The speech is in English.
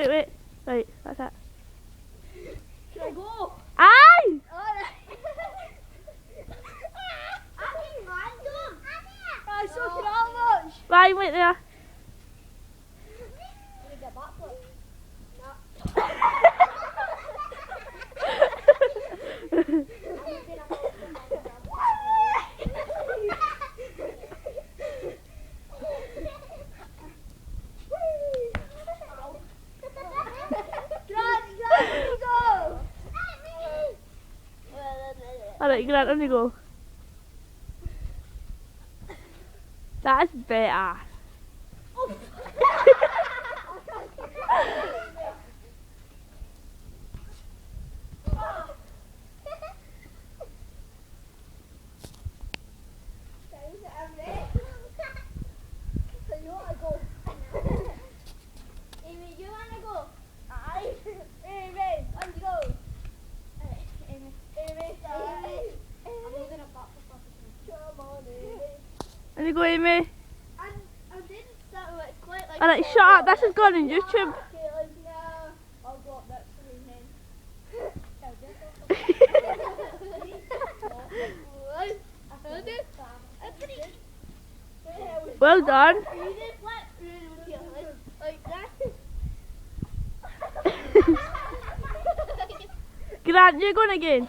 wait. Right, that's it. Should I go? Aye! Alright. I so can I watch? Ryan, wait there. Get backflip. Alright, Grant, on you go. That is better. Aimee, you wanna go? Aye. Aimee, on you go. Aimee. I'm moving a back for come on, Aimee. On you go, Aimee. I didn't start with it quite like. Alright, shut up. This is going on YouTube. Okay, like now. I'll go up next to his name. Well done. Grant, you're going again.